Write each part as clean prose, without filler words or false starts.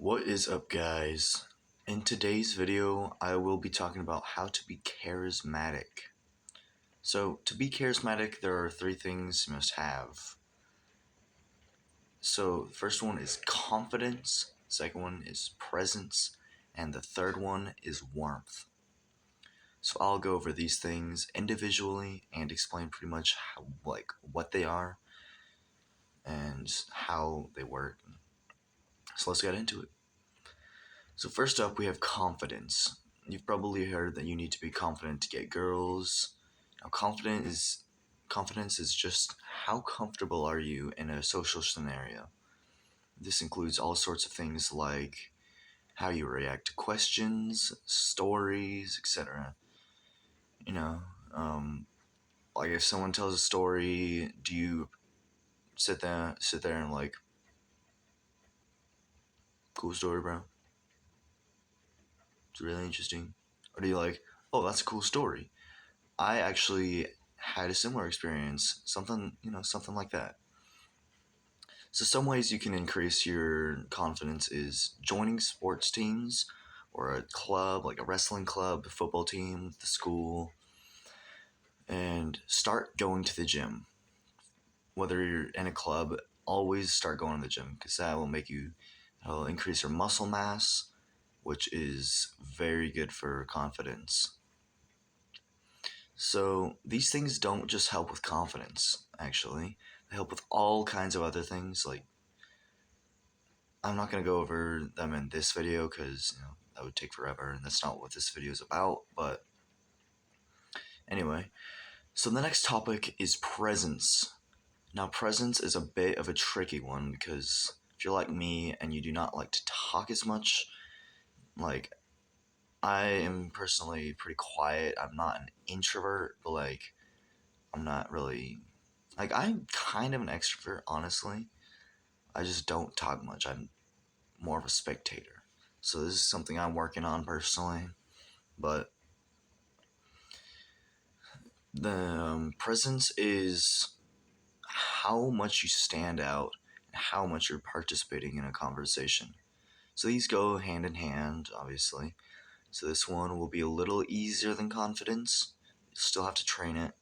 What is up, guys? In today's video, I will be talking about how to be charismatic. So, to be charismatic, there are three things you must have. So, the first one is confidence, the second one is presence, and the third one is warmth. So, I'll go over these things individually and explain pretty much what they are and how they work. So, let's get into it. So first up, we have confidence. You've probably heard that you need to be confident to get girls. Now, confidence is just how comfortable are you in a social scenario. This includes all sorts of things like how you react to questions, stories, etc. You know, like if someone tells a story, do you sit there and like, cool story, bro? It's really interesting. Or do you like, oh, that's a cool story? I actually had a similar experience, something like that. So some ways you can increase your confidence is joining sports teams or a club, like a wrestling club, a football team, the school, and start going to the gym. Whether you're in a club, always start going to the gym because that'll increase your muscle mass, which is very good for confidence. So these things don't just help with confidence, actually. They help with all kinds of other things. Like, I'm not going to go over them in this video because that would take forever and that's not what this video is about. But anyway, so the next topic is presence. Now, presence is a bit of a tricky one because if you're like me and you do not like to talk as much, like, I am personally pretty quiet. I'm not an introvert, but like, I'm not really. Like, I'm kind of an extrovert, honestly. I just don't talk much. I'm more of a spectator. So this is something I'm working on personally. But the presence is how much you stand out and how much you're participating in a conversation. So these go hand in hand, obviously. So this one will be a little easier than confidence. You still have to train it.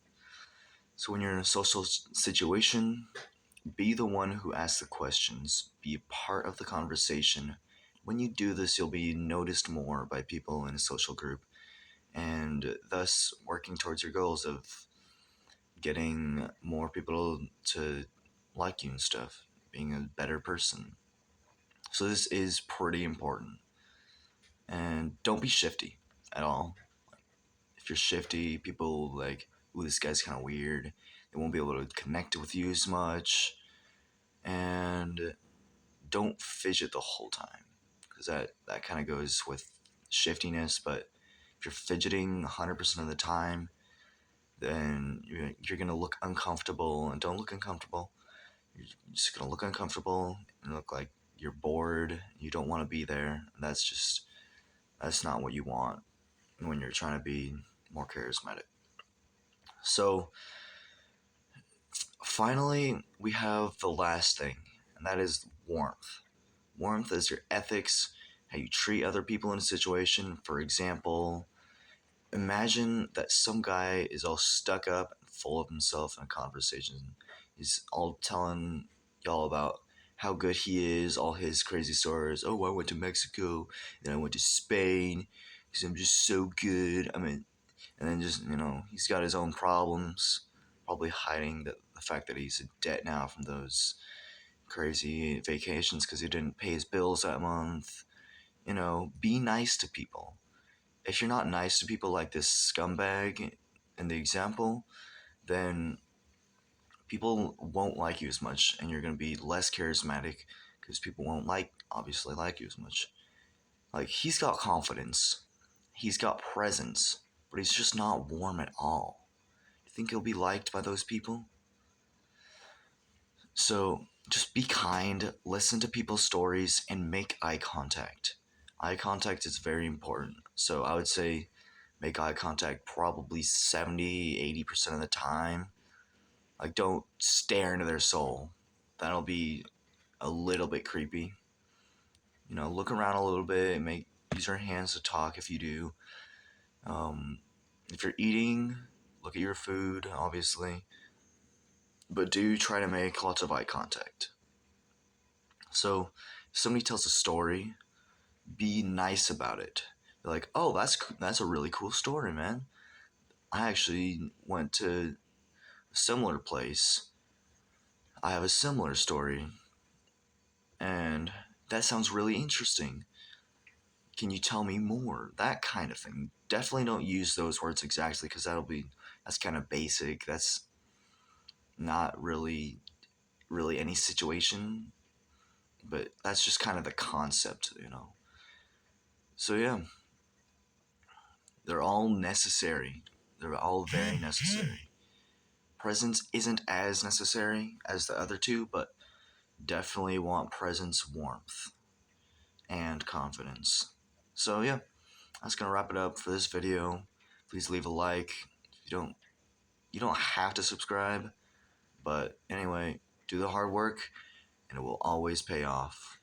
So when you're in a social situation, be the one who asks the questions. Be a part of the conversation. When you do this, you'll be noticed more by people in a social group, and thus working towards your goals of getting more people to like you and stuff, being a better person. So this is pretty important. And don't be shifty at all. If you're shifty, people like, ooh, this guy's kind of weird. They won't be able to connect with you as much. And don't fidget the whole time, because that kind of goes with shiftiness. But if you're fidgeting 100% of the time, then you're going to look uncomfortable. And don't look uncomfortable. You're just going to look uncomfortable and look like you're bored. You don't want to be there. That's not what you want when you're trying to be more charismatic. So finally, we have the last thing, and that is warmth. Warmth is your ethics, how you treat other people in a situation. For example, imagine that some guy is all stuck up and full of himself in a conversation. He's all telling y'all about how good he is, all his crazy stories. Oh, I went to Mexico, then I went to Spain, because I'm just so good. And then just, he's got his own problems, probably hiding the fact that he's in debt now from those crazy vacations because he didn't pay his bills that month. Be nice to people. If you're not nice to people like this scumbag in the example, then people won't like you as much and you're going to be less charismatic because people won't obviously like you as much. Like, he's got confidence, he's got presence, but he's just not warm at all. You think he'll be liked by those people? So just be kind, listen to people's stories, and make eye contact. Eye contact is very important. So I would say make eye contact probably 70-80% of the time. Like, don't stare into their soul. That'll be a little bit creepy. look around a little bit, use your hands to talk if you do. Um, if you're eating, look at your food, obviously, but do try to make lots of eye contact. So, if somebody tells a story, be nice about it. Be like, "Oh, that's a really cool story, man. I actually went to a similar place. I have a similar story, and that sounds really interesting. Can you tell me more?" That kind of thing. Definitely don't use those words exactly because that's kind of basic. That's not really any situation, but that's just kind of the concept. So yeah, they're all necessary. They're all very necessary. Presence isn't as necessary as the other two, but definitely want presence, warmth, and confidence. So yeah, that's gonna wrap it up for this video. Please leave a like. If you don't have to subscribe, but anyway, do the hard work and it will always pay off.